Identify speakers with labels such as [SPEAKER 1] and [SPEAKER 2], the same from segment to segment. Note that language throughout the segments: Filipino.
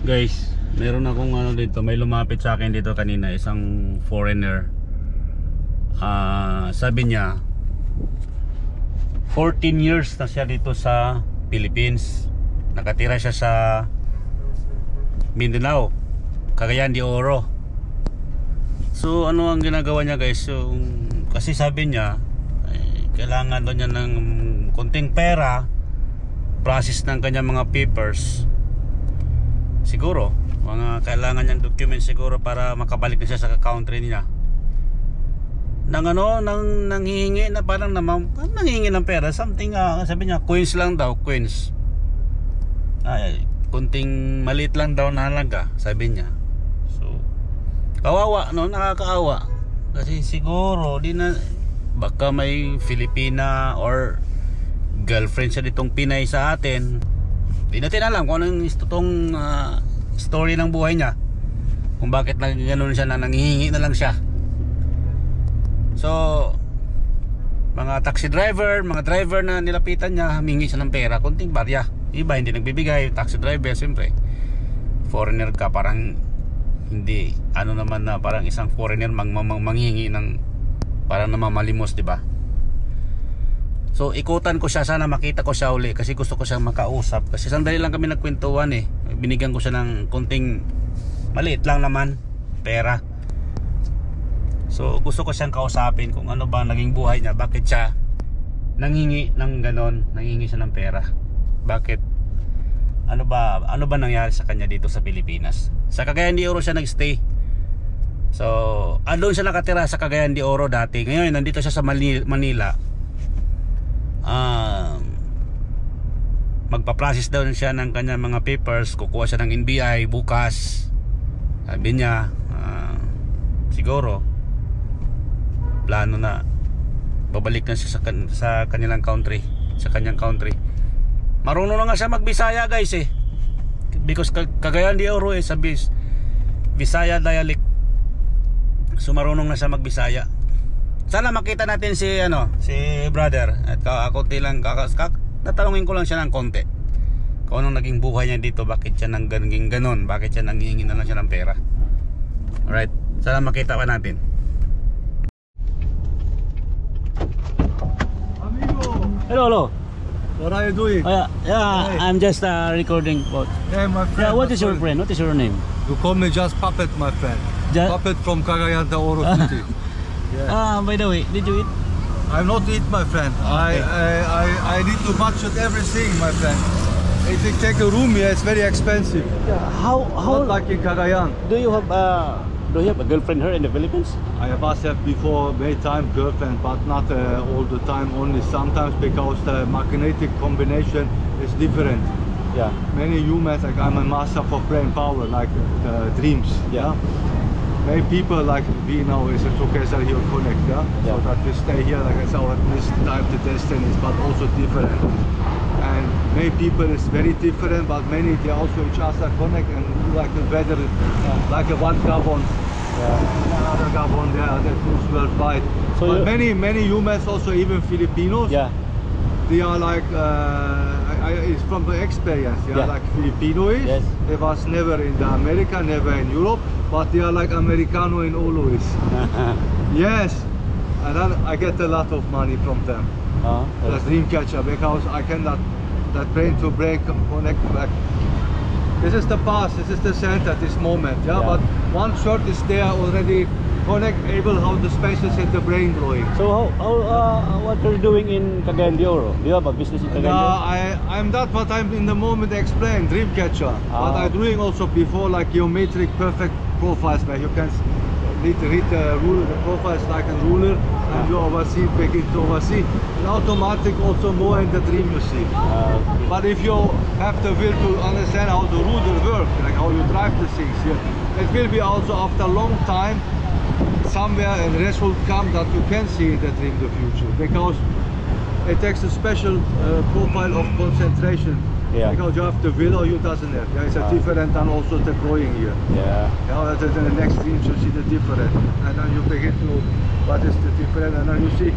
[SPEAKER 1] Guys, meron akong ano dito, may lumapit sa akin dito kanina, isang foreigner. Sabi niya 14 years na siya dito sa Philippines. Nakatira siya sa Mindanao, Cagayan de Oro. So ano ang ginagawa niya guys? So, kasi sabi niya kailangan daw niya ng konting pera, process ng kanyang mga papers. Siguro mga kailangan niyang documents siguro para makabalik na siya sa country niya. Nang ano, nang hihingi na parang naman nanghihingi ng pera, something sabi niya coins lang daw, coins. Kunting maliit lang daw na halaga, sabi niya. So kawawa no, nakakaawa. Kasi siguro di na, baka may Filipina or girlfriend siya ditong Pinay sa atin. Di natin alam kung anong totoong story ng buhay niya, kung bakit ganoon siya na nanghihingi na lang siya. So mga taxi driver, mga driver na nilapitan niya, humingi siya ng pera, konting barya. Iba hindi nagbibigay. Taxi driver siyempre foreigner ka, parang hindi ano naman na parang isang foreigner manghingi ng parang namamalimos, di ba? So ikutan ko siya, sana makita ko siya uli kasi gusto ko siyang makausap. Kasi sandali lang kami nagkwentuhan eh. Binigyan ko siya ng konting maliit lang naman pera. So gusto ko siyang kausapin kung ano ba naging buhay niya, bakit siya nanghingi ng ganon, nanghingi siya ng pera. Bakit? Ano ba nangyari sa kanya dito sa Pilipinas? Sa Cagayan de Oro siya nagstay. So doon siya nakatira sa Cagayan de Oro dati. Ngayon nandito siya sa Manila. Magpa-process daw siya ng kanyang mga papers, kukuha siya ng NBI bukas. Sabi niya siguro plano na babalik na siya sa kanilang country, sa kanyang country. Marunong na nga siya magbisaya guys eh, because Cagayan de Oro sa Bisaya dialect. So marunong na siya magbisaya. Sana makita natin si brother at kakunti lang tatanungin ko lang siya ng konti kung anong naging buhay niya dito, bakit siya naging ganon, bakit siya nanghihingi na lang siya ng pera. Alright, sana makita pa natin.
[SPEAKER 2] Amigo,
[SPEAKER 1] Hello.
[SPEAKER 2] what are you doing?
[SPEAKER 1] Yeah,
[SPEAKER 2] Hey.
[SPEAKER 1] I'm just recording.
[SPEAKER 2] Hey, my friend.
[SPEAKER 1] Yeah, what is your friend? What is your name?
[SPEAKER 2] You call me just Puppet, my friend. Puppet from Cagayan de Oro City. Yeah.
[SPEAKER 1] By the way, did you eat?
[SPEAKER 2] I'm not eat, my friend.
[SPEAKER 1] Okay.
[SPEAKER 2] I need to budget everything, my friend. If you take a room here, it's very expensive.
[SPEAKER 1] How
[SPEAKER 2] Not like in Cagayan.
[SPEAKER 1] do you have a girlfriend here in the Philippines?
[SPEAKER 2] I must have before many time girlfriend, but not all the time. Only sometimes because the magnetic combination is different.
[SPEAKER 1] Yeah.
[SPEAKER 2] Many humans, like I'm a master for brain power, like dreams.
[SPEAKER 1] Yeah.
[SPEAKER 2] Many people like we now is together here connect, yeah?
[SPEAKER 1] Yeah.
[SPEAKER 2] So that we stay here like it's our this time the destinies, but also different. And many people is very different, but many they also each other connect and like the weather, like a one Gabon, another Gabon there that moves worldwide.
[SPEAKER 1] So
[SPEAKER 2] but many humans also even Filipinos.
[SPEAKER 1] Yeah.
[SPEAKER 2] They are like it's from the experience, yeah? Like Filipino is.
[SPEAKER 1] Yes.
[SPEAKER 2] They was never in the America, never in Europe, but they are like Americano in always. Yes, and then I get a lot of money from them. That's Dreamcatcher, because I cannot that brain to brain connect back. This is the past, this is the center, this moment, yeah? But one shot is there already. Connect able how the spaces in the brain growing.
[SPEAKER 1] So what you're doing in Cagayan de Oro? Do you have a business in Cagayan de Oro?
[SPEAKER 2] I'm that what I'm in the moment explain, Dreamcatcher. But I'm doing also before like geometric perfect profiles where you can read the ruler, the profiles like a ruler, and you oversee, begin to oversee. And automatic also more in the dream you see. But if you have the will to understand how the ruler works, like how you drive the things here, it will be also after a long time somewhere a result come that you can see in the dream the future, because it takes a special profile of concentration
[SPEAKER 3] Yeah.
[SPEAKER 2] Because you have the willow, you doesn't have. Yeah, it's a different than also the growing here.
[SPEAKER 3] Yeah.
[SPEAKER 2] Yeah, that's in the next streams you see the difference, and then you begin to what is the difference, and then you see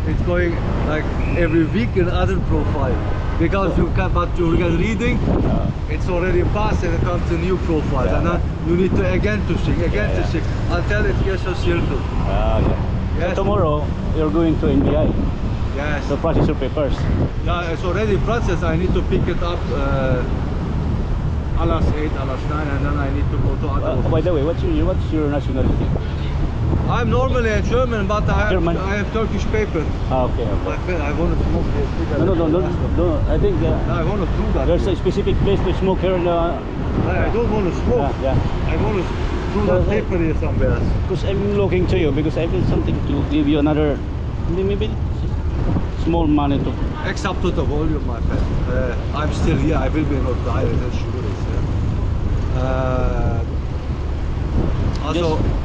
[SPEAKER 2] it's going like every week another profile. Because you can, but you can reading, it's already passed and it comes to new profiles, and then you need to again to sing, to sing until it gets a circle.
[SPEAKER 3] Okay.
[SPEAKER 2] Yes.
[SPEAKER 3] So tomorrow you're going to NBI.
[SPEAKER 2] Yes.
[SPEAKER 3] So process your papers.
[SPEAKER 2] Yeah, it's already processed. I need to pick it up alas 8, alas 9, and then I need to go to other
[SPEAKER 3] By the way, what's your nationality?
[SPEAKER 2] I'm normally a German, but I
[SPEAKER 3] German?
[SPEAKER 2] have Turkish paper.
[SPEAKER 3] Okay.
[SPEAKER 2] I want to smoke this.
[SPEAKER 3] No. I think
[SPEAKER 2] I want to do that.
[SPEAKER 3] there's a specific place to smoke here in the...
[SPEAKER 2] I don't want to smoke.
[SPEAKER 3] Yeah.
[SPEAKER 2] I want to do that paper here somewhere else.
[SPEAKER 3] Because I'm looking to you because I feel something to give you another, maybe small money to...
[SPEAKER 2] Except to the volume, my friend. I'm still here. I will be not die. That's sure.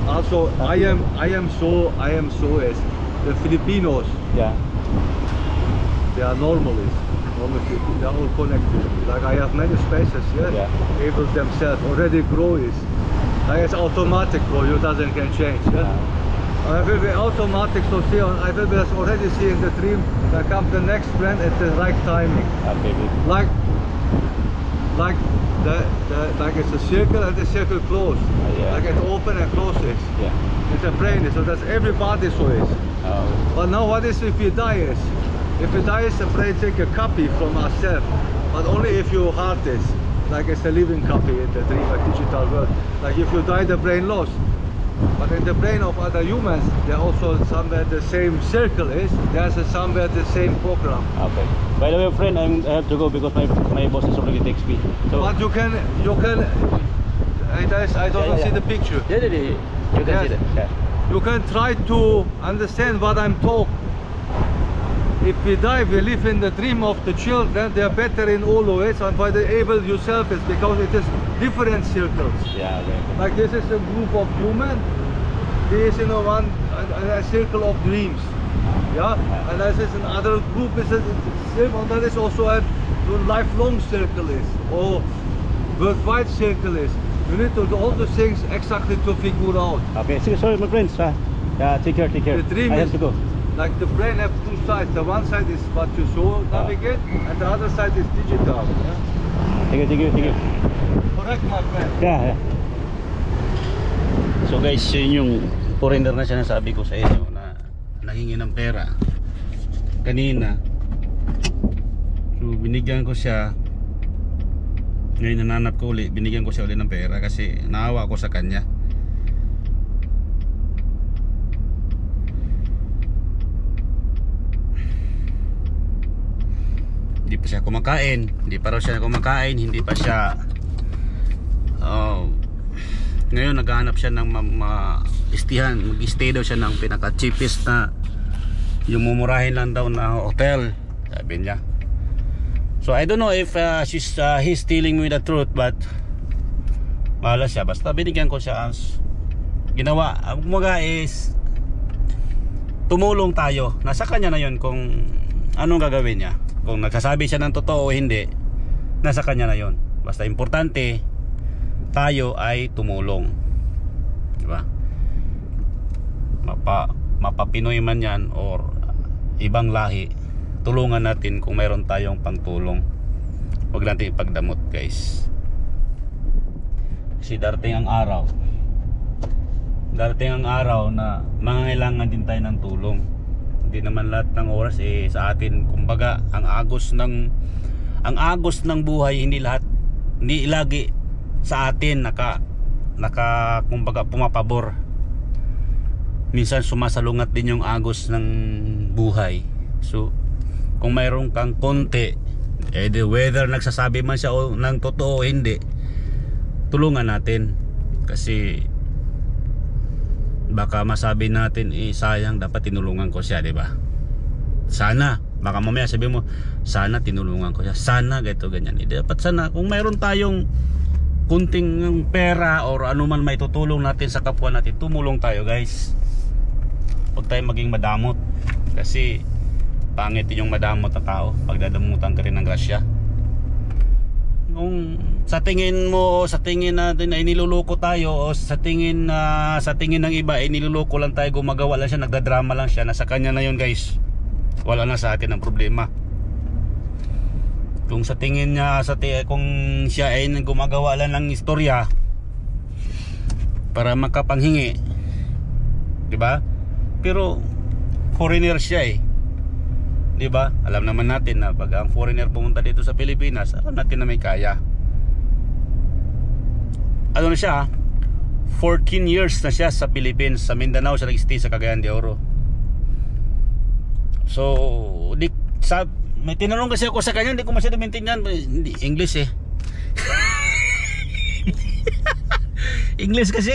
[SPEAKER 2] Also, I am so as the Filipinos.
[SPEAKER 3] Yeah.
[SPEAKER 2] They are normalists. They are all connected. Like I have many spaces here.
[SPEAKER 3] Yeah.
[SPEAKER 2] Able themselves already grow is. Like it's automatic grow. You doesn't can change. Yeah? I will be automatic, so see. I will be already seeing the dream. That comes the next brand at the right timing.
[SPEAKER 3] Okay.
[SPEAKER 2] Like it's a circle and the circle closed.
[SPEAKER 3] Yeah.
[SPEAKER 2] Like it open and closes.
[SPEAKER 3] Yeah.
[SPEAKER 2] It's a brain, so that's everybody so is. But now what is if you die is? If you die is the brain take a copy from ourselves, but only if your heart is. Like it's a living copy in the dream, like digital world. Like if you die the brain lost. But in the brain of other humans, there also somewhere the same circle is. There's somewhere the same program.
[SPEAKER 3] Okay. By the way, friend, I have to go because my boss is already text me. So.
[SPEAKER 2] But you can. I don't see the picture.
[SPEAKER 3] Yeah. You can see that. Yeah.
[SPEAKER 2] You can try to understand what I'm talking. If we die, we live in the dream of the children. They are better in all ways, and by the able yourself is because it is different circles.
[SPEAKER 3] Yeah. Okay.
[SPEAKER 2] Like this is a group of human. This is a circle of dreams. Yeah, and this is another group. Is a circle. That is also a lifelong circle is, or worldwide circle is. You need to do all the things exactly to figure out.
[SPEAKER 3] Okay. Sorry, my friends. Yeah. Take care.
[SPEAKER 2] The dream
[SPEAKER 3] I have to go.
[SPEAKER 2] Like the brain have two sides. The one side is what you saw navigate, and the other side is digital. Yeah?
[SPEAKER 3] Thank you.
[SPEAKER 2] Correct, my friend.
[SPEAKER 3] Yeah.
[SPEAKER 1] So guys, yun yung foreigner na sinasabi ko sa inyo na nanghingi ng pera kanina. So binigyan ko siya. Ngayon nananap ko ulit, binigyan ko siya ulit ng pera kasi naawa ko sa kanya. Hindi pa siya kumakain, hindi pa raw siya kumakain, hindi pa siya ngayon naghahanap siya ng istihan, mag-stay daw siya ng pinaka cheapest na yung mumurahin lang daw na hotel, sabi niya. So I don't know if he's telling me the truth, but bahala siya, basta binigyan ko siya as ginawa. Ang kumaga is tumulong tayo, nasa kanya na yun kung anong gagawin niya. Kung nagsasabi siya ng totoo o hindi, nasa kanya na yon. Basta importante tayo ay tumulong, diba? Mapa Pinoy man yan or ibang lahi, tulungan natin kung mayroon tayong pangtulong. Huwag natin ipagdamot, guys, kasi darating ang araw na mangangailangan din tayo ng tulong. Hindi naman lahat ng oras sa atin. Kumbaga, ang agos ng buhay, hindi lagi sa atin kumbaga pumapabor. Minsan sumasalungat din yung agos ng buhay. So kung mayroon kang konti, whether nagsasabi man siya o ng totoo o hindi, tulungan natin. Kasi baka masabi natin sayang, dapat tinulungan ko siya, di ba? Sana, baka mamaya sabi mo, sana tinulungan ko siya, sana ganito ganyan. Dapat sana kung mayroon tayong kunting pera or ano man may tutulong natin sa kapwa natin, tumulong tayo, guys. Huwag tayo maging madamot, kasi pangit yung madamot na tao. Pagdadamutan ka rin ng grasya, kung sa tingin mo, sa tingin natin ay niluloko tayo, o sa tingin ng iba ay niluloko lang tayo, gumagawa lang siya, nagdadrama lang siya, nasa kanya na yun guys. Wala na sa atin ang problema. Kung sa tingin niya, kung siya ay gumagawa lang ng istorya para makapanghingi, di ba? Pero foreigner siya eh, di ba? Alam naman natin na pag ang foreigner pumunta dito sa Pilipinas, alam natin na may kaya. Ano na siya, 14 years na siya sa Philippines. Sa Mindanao siya nag-stay, sa Cagayan de Oro. So may tinanong kasi ako sa kanya, hindi ko masyado maintindihan. Hindi English eh. English kasi,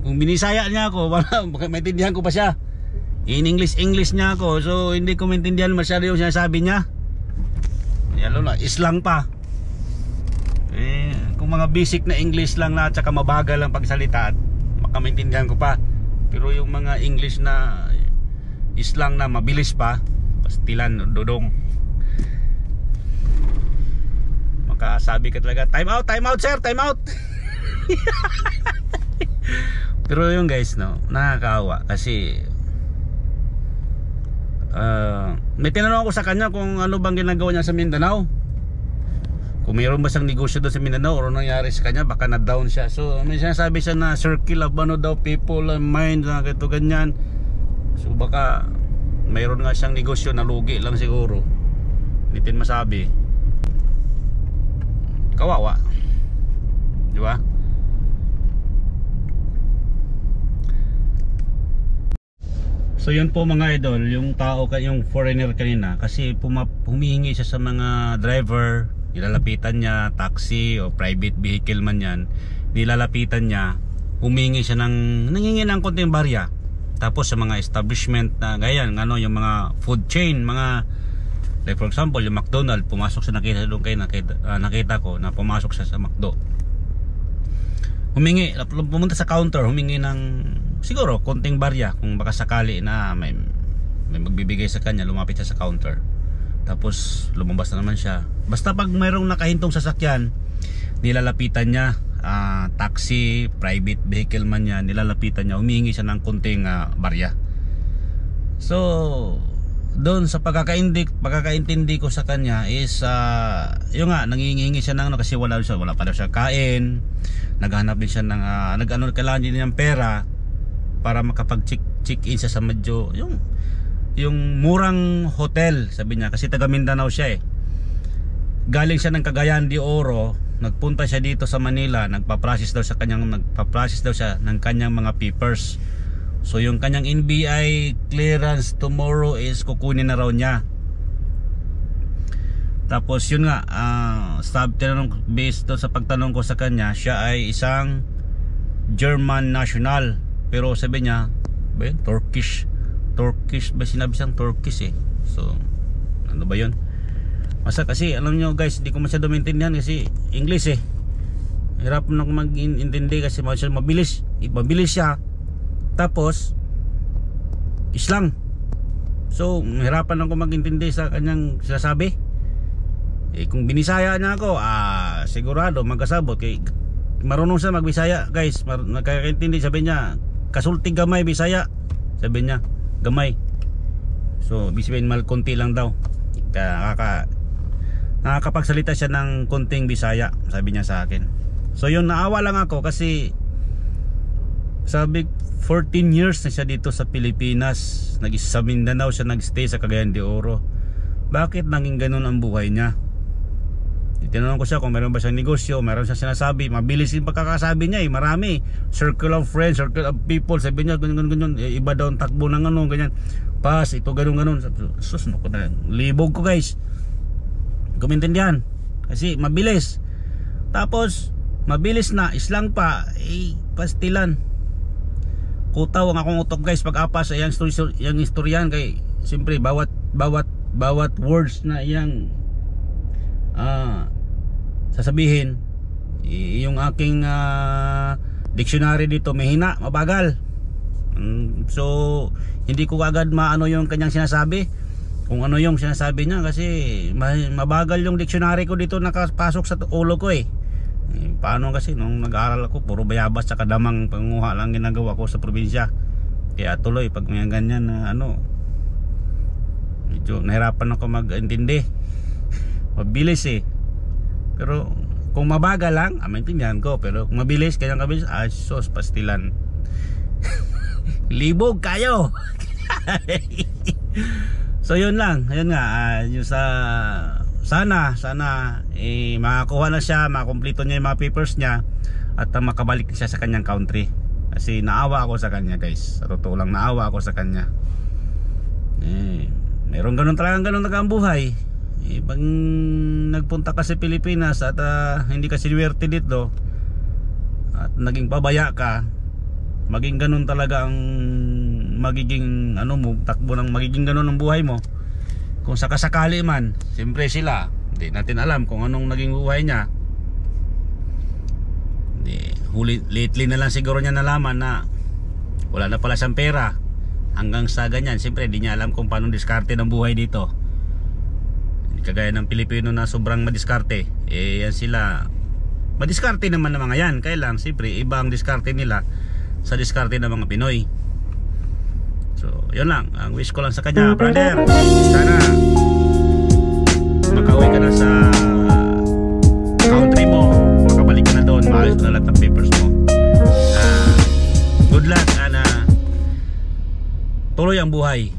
[SPEAKER 1] kung binisaya niya ako, maintindihan ko pa siya. In English niya ako, so hindi ko maintindihan masyado yung sinasabi niya. Lalo na islang pa. Kung mga basic na English lang na, at saka mabagal lang pagsalita, makamaintindihan ko pa. Pero yung mga English na islang na mabilis pa, pastilan, dodong, makasabi ka talaga, time out sir, time out. Pero yung guys, no, nakakaawa kasi may tinanong ako sa kanya kung ano bang ginagawa niya sa Mindanao, kung mayroon ba siyang negosyo doon sa Mindanao o nangyari sa kanya, baka na-down siya. So may sinasabi siya na circle of ano daw, people, mind, na ganito ganyan. So baka mayroon nga siyang negosyo na lugi lang siguro, hindi din masabi. Kawawa, di ba? So yun po mga idol, yung tao, yung foreigner kanina, kasi humihingi siya sa mga driver, nilalapitan niya, taxi o private vehicle man yan, nilalapitan niya, humingi siya nangingi ng konting barya. Tapos sa mga establishment na ganyan, yung mga food chain, mga like for example yung McDonald's, pumasok siya, nakita doon kayo, nakita ko na pumasok siya sa McDo, humingi, pumunta sa counter, humingi ng siguro konting barya, kung baka sakali na may magbibigay sa kanya, lumapit siya sa counter. Tapos lumabas na naman siya. Basta pag mayroong nakahintong sasakyan, nilalapitan niya, taxi, private vehicle man yan, nilalapitan niya, humingi siya ng konting barya. So doon sa pagkakaintindi ko sa kanya is yung nga, nangingi siya ng kasi wala pa daw siya kain, naghanap din siya ng kailangan din ng pera para makapag-check-in siya sa medyo yung murang hotel, sabi niya, kasi taga Mindanao siya eh. Galing siya ng Cagayan de Oro, nagpunta siya dito sa Manila, nagpa-process daw siya ng kanyang mga papers. So yung kanyang NBI clearance tomorrow is kukunin na raw niya. Tapos yun nga, based sa pagtanong ko sa kanya, siya ay isang German national. Pero sabi niya, Turkish ba, sinabi siyang Turkish eh. So ano ba yun? Masa kasi alam nyo guys, hindi ko masyado maintindihan kasi English eh. Hirap na mag-intindi kasi mabilis siya. Tapos islang. So hirapan ako mag-intindi sa kanyang sinasabi. Kung binisaya niya ako, sigurado magkasabot kay marunong siya magbisaya guys, nakakaintindi. Sabi niya, kasulti gamay Bisaya, sabi niya, gamay. So bisipin mal konti lang daw, nakakapagsalita siya ng konting Bisaya, sabi niya sa akin. So yun, naawa lang ako kasi sabi 14 years na siya dito sa Pilipinas, sa Mindanao siya nagstay, sa Cagayan de Oro. Bakit nanging ganun ang buhay niya? Tinanong ko siya kung meron ba siyang negosyo, meron siya sinasabi, mabilis yung pagkakasabi niya marami, circle of friends, circle of people, sabi niya ganyan, iba daw ang takbo ng ganyan, pas, ito ganun, sus, libog ko guys, kumintindihan, kasi mabilis. Tapos mabilis na, islang pa, pastilan, kutaw ang akong utok guys pag apas sa yung istoryan, kay siyempre bawat words na iyang sasabihin, yung aking dictionary dito mahina, mabagal. So hindi ko agad maano yung kanyang sinasabi. kung ano yung sinasabi niya, kasi mabagal yung dictionary ko dito nakapasok sa ulo ko eh. Paano kasi nung nag-aaral ako, puro bayabas sa kadamang panguha lang ginagawa ko sa probinsya. Kaya tuloy pag may ganyan na medyo nahirapan ako mag-intindi. Mabilis eh. Pero kung mabagal lang, maintindihan ko. Pero kung mabilis, kanyang kabilis, sos, pastilan. Libog kayo. So yun lang. Ayun nga, yung sana makakuha na siya, makakumplito niya yung mga papers niya, at makabalik siya sa kanyang country. Kasi naawa ako sa kanya, guys. Sa totoo lang, naawa ako sa kanya. Meron ganun ang buhay. Pag nagpunta ka sa Pilipinas at hindi ka sinuwerte dito at naging pabaya ka, maging ganun talaga ang magiging takbo ng magiging ganun ang buhay mo. Kung sakasakali man, siyempre sila, hindi natin alam kung anong naging buhay niya. Lately na lang siguro niya nalaman na wala na pala siyang pera. Hanggang sa ganyan, siyempre hindi niya alam kung paano diskarte ng buhay dito. Hindi kagaya ng Pilipino na sobrang madiskarte. Yan sila, madiskarte naman ng mga yan. Kaya lang, siyempre, iba ang diskarte nila sa diskarte ng mga Pinoy. So, yun lang. Ang wish ko lang sa kanya, brother, sana makauwi ka na sa country mo, makabalik ka na doon, maayos na lahat ng papers mo. Good luck, tuloy ang buhay.